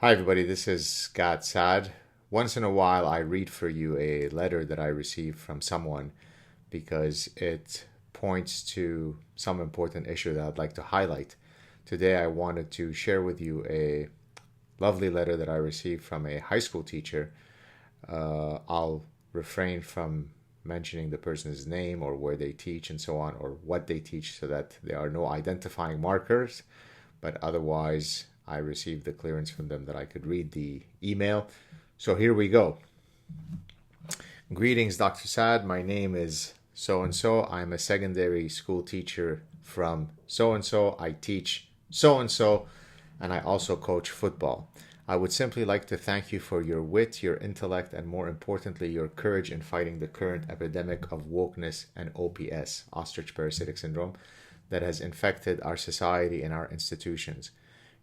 Hi, everybody. This is Saad. Once in a while, I read for you a letter that I received from someone because it points to some important issue that I'd like to highlight. Today, I wanted to share with you a lovely letter that I received from a high school teacher. I'll refrain from mentioning the person's name or where they teach and so on, or what they teach, so that there are no identifying markers. But otherwise, I received the clearance from them that I could read the email. So here we go. Greetings, Dr. Saad. My name is so and so. I'm a secondary school teacher from so and so. I teach so and so, and I also coach football. I would simply like to thank you for your wit, your intellect, and more importantly, your courage in fighting the current epidemic of wokeness and OPS, ostrich parasitic syndrome, that has infected our society and our institutions.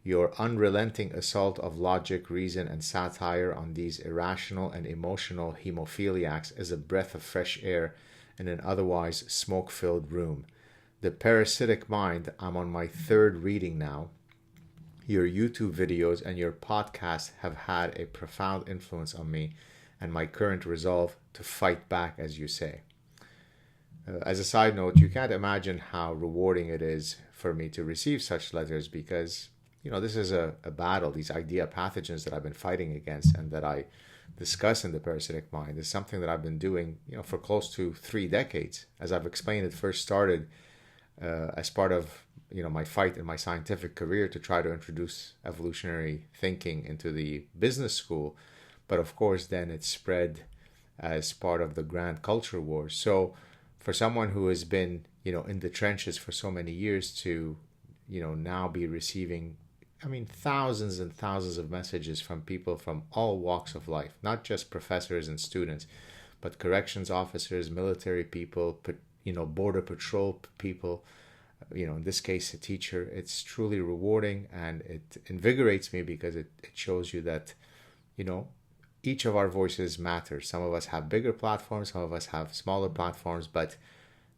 Your unrelenting assault of logic, reason, and satire on these irrational and emotional hemophiliacs is a breath of fresh air in an otherwise smoke filled room. The Parasitic Mind, I'm on my third reading now. Your YouTube videos and your podcast have had a profound influence on me and my current resolve to fight back, as you say. As a side note, you can't imagine how rewarding it is for me to receive such letters because, this is a battle. These idea pathogens that I've been fighting against and that I discuss in the Parasitic Mind is something that I've been doing, for close to 3 decades. As I've explained, it first started as part of, my fight in my scientific career to try to introduce evolutionary thinking into the business school. But of course, then it spread as part of the grand culture war. So for someone who has been, in the trenches for so many years to, now be receiving, thousands and thousands of messages from people from all walks of life, not just professors and students, but corrections officers, military people, border patrol people, in this case, a teacher. It's truly rewarding and it invigorates me because it shows you that, each of our voices matter. Some of us have bigger platforms, some of us have smaller platforms, but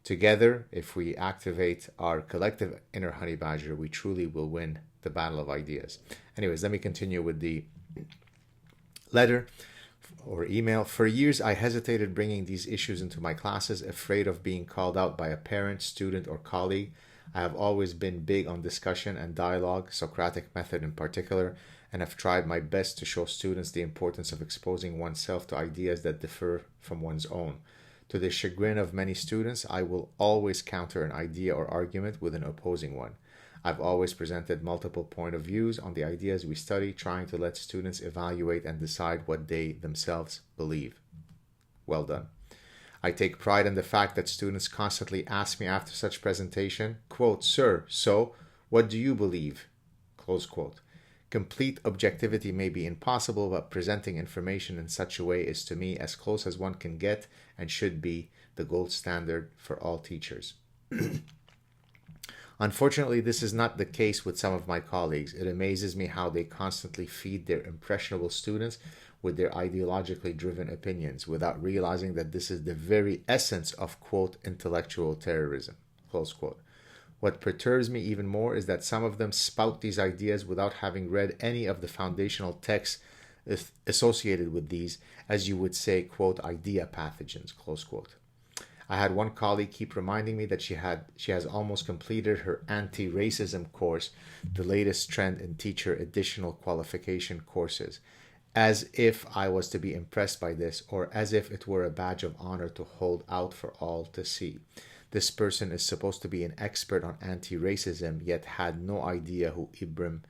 together, if we activate our collective inner honey badger, we truly will win the battle of ideas. Anyways, let me continue with the letter or email. For years, I hesitated bringing these issues into my classes, afraid of being called out by a parent, student, or colleague. I have always been big on discussion and dialogue, Socratic method in particular, and have tried my best to show students the importance of exposing oneself to ideas that differ from one's own. To the chagrin of many students, I will always counter an idea or argument with an opposing one. I've always presented multiple point of views on the ideas we study, trying to let students evaluate and decide what they themselves believe. Well done. I take pride in the fact that students constantly ask me after such presentation, quote, "Sir, so what do you believe?" Close quote. Complete objectivity may be impossible, but presenting information in such a way is to me as close as one can get and should be the gold standard for all teachers. Unfortunately, this is not the case with some of my colleagues. It amazes me how they constantly feed their impressionable students with their ideologically driven opinions without realizing that this is the very essence of, quote, intellectual terrorism, close quote. What perturbs me even more is that some of them spout these ideas without having read any of the foundational texts associated with these, as you would say, quote, idea pathogens, close quote. I had one colleague keep reminding me that she has almost completed her anti-racism course, the latest trend in teacher additional qualification courses, as if I was to be impressed by this, or as if it were a badge of honor to hold out for all to see. This person is supposed to be an expert on anti-racism, yet had no idea who Ibram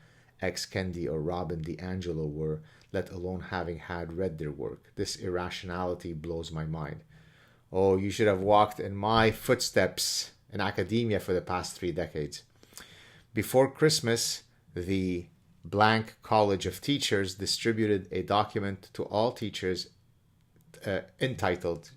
X. Kendi or Robin DiAngelo were, let alone having had read their work. This irrationality blows my mind. Oh, you should have walked in my footsteps in academia for the past 3 decades. Before Christmas, the blank College of Teachers distributed a document to all teachers titled,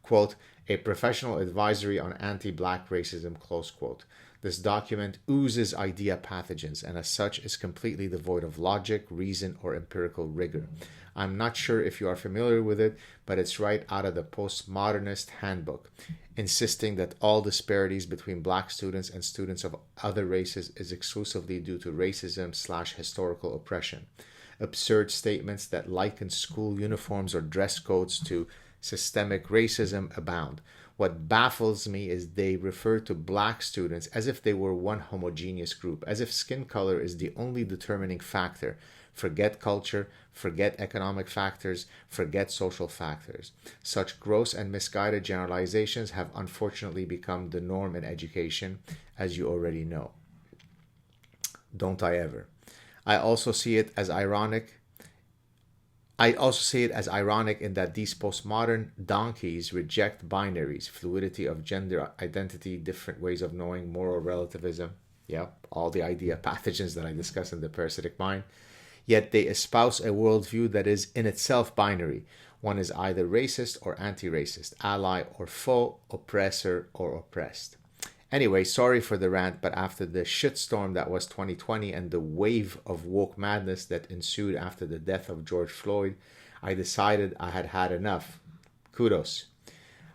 quote, "A Professional Advisory on Anti-Black Racism," close quote. This document oozes idea pathogens and as such is completely devoid of logic, reason, or empirical rigor. I'm not sure if you are familiar with it, but it's right out of the postmodernist handbook, insisting that all disparities between black students and students of other races is exclusively due to racism/historical oppression. Absurd statements that liken school uniforms or dress codes to systemic racism abound. What baffles me is they refer to black students as if they were one homogeneous group, as if skin color is the only determining factor. Forget culture, forget economic factors, forget social factors. Such gross and misguided generalizations have unfortunately become the norm in education, as you already know. Don't I ever? I also see it as ironic in that these postmodern donkeys reject binaries, fluidity of gender identity, different ways of knowing, moral relativism, all the idea pathogens that I discuss in the Parasitic Mind. Yet they espouse a worldview that is in itself binary. One is either racist or anti-racist, ally or foe, oppressor or oppressed. Anyway, sorry for the rant, but after the shitstorm that was 2020 and the wave of woke madness that ensued after the death of George Floyd, I decided I had had enough. Kudos.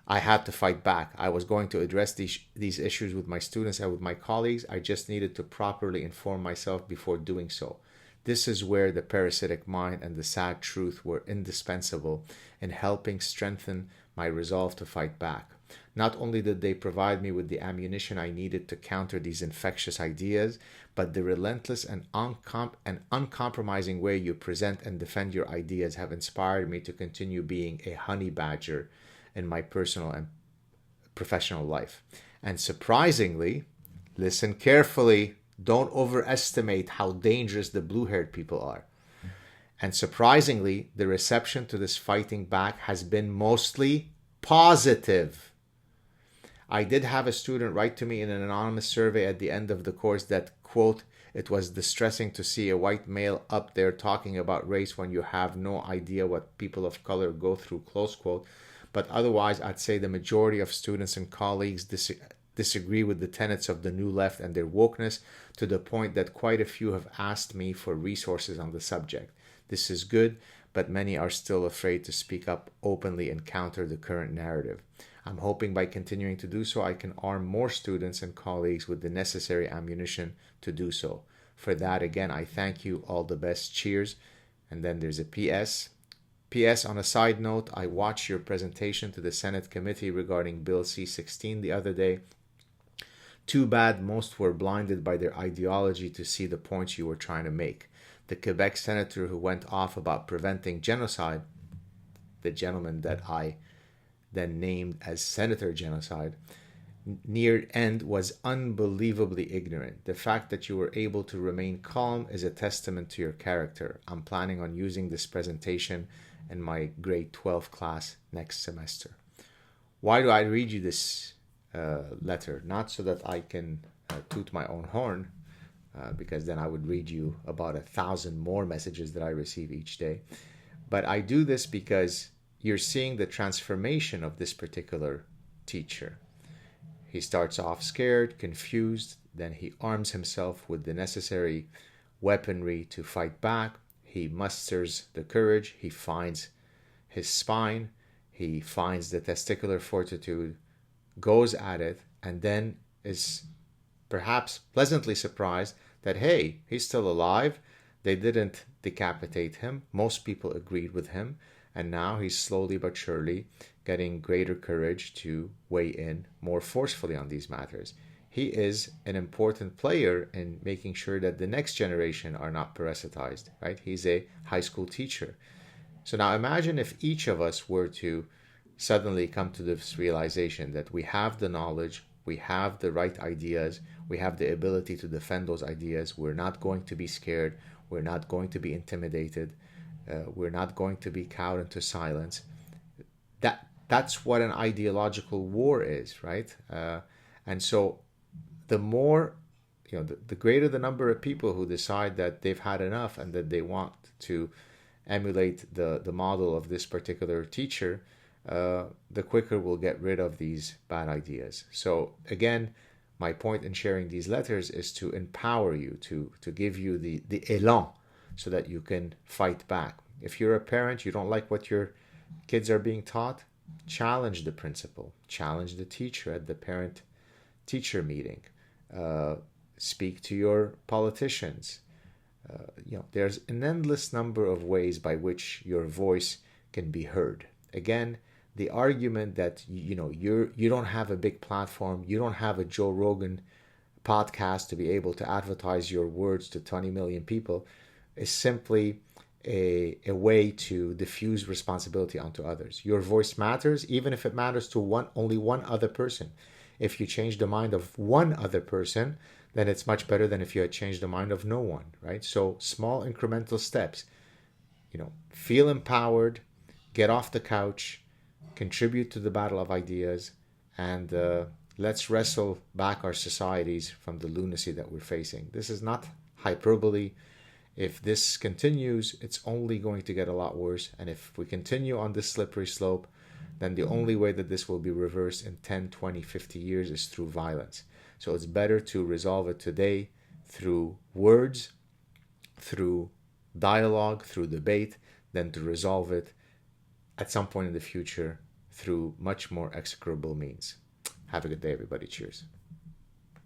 I had to fight back. I was going to address these issues with my students and with my colleagues. I just needed to properly inform myself before doing so. This is where the Parasitic Mind and the Sad Truth were indispensable in helping strengthen my resolve to fight back. Not only did they provide me with the ammunition I needed to counter these infectious ideas, but the relentless and uncompromising way you present and defend your ideas have inspired me to continue being a honey badger in my personal and professional life. And surprisingly, listen carefully, don't overestimate how dangerous the blue-haired people are. And surprisingly, the reception to this fighting back has been mostly positive. I did have a student write to me in an anonymous survey at the end of the course that, quote, it was distressing to see a white male up there talking about race when you have no idea what people of color go through, close quote. But otherwise, I'd say the majority of students and colleagues disagree with the tenets of the New Left and their wokeness, to the point that quite a few have asked me for resources on the subject. This is good, but many are still afraid to speak up openly and counter the current narrative. I'm hoping by continuing to do so, I can arm more students and colleagues with the necessary ammunition to do so. For that, again, I thank you. All the best. Cheers. And then there's a PS. PS, on a side note, I watched your presentation to the Senate committee regarding Bill C-16 the other day. Too bad most were blinded by their ideology to see the points you were trying to make. The Quebec senator who went off about preventing genocide, the gentleman that I then named as Senator Genocide, near end was unbelievably ignorant. The fact that you were able to remain calm is a testament to your character. I'm planning on using this presentation in my grade 12 class next semester. Why do I read you this letter? Not so that I can toot my own horn, because then I would read you about 1,000 more messages that I receive each day. But I do this because you're seeing the transformation of this particular teacher. He starts off scared, confused, then he arms himself with the necessary weaponry to fight back. He musters the courage, he finds his spine, he finds the testicular fortitude, goes at it, and then is perhaps pleasantly surprised that, hey, he's still alive. They didn't decapitate him. Most people agreed with him. And now he's slowly but surely getting greater courage to weigh in more forcefully on these matters. He is an important player in making sure that the next generation are not parasitized, right? He's a high school teacher. So now imagine if each of us were to suddenly come to this realization that we have the knowledge, we have the right ideas, we have the ability to defend those ideas. We're not going to be scared. We're not going to be intimidated. We're not going to be cowed into silence. That's what an ideological war is, right? And so the more, the greater the number of people who decide that they've had enough and that they want to emulate the model of this particular teacher, the quicker we'll get rid of these bad ideas. So again, My point in sharing these letters is to empower you, to give you the élan so that you can fight back. If you're a parent, you don't like what your kids are being taught, challenge the principal, challenge the teacher at the parent-teacher meeting, speak to your politicians. There's an endless number of ways by which your voice can be heard. Again, the argument that you don't have a big platform, you don't have a Joe Rogan podcast to be able to advertise your words to 20 million people is simply a way to diffuse responsibility onto others. Your voice matters, even if it matters to only one other person. If you change the mind of one other person, then it's much better than if you had changed the mind of no one, right? So small incremental steps. Feel empowered, get off the couch, contribute to the battle of ideas, and let's wrestle back our societies from the lunacy that we're facing. This is not hyperbole. If this continues, it's only going to get a lot worse. And if we continue on this slippery slope, then the only way that this will be reversed in 10, 20, 50 years is through violence. So it's better to resolve it today through words, through dialogue, through debate, than to resolve it at some point in the future through much more execrable means. Have a good day, everybody. Cheers.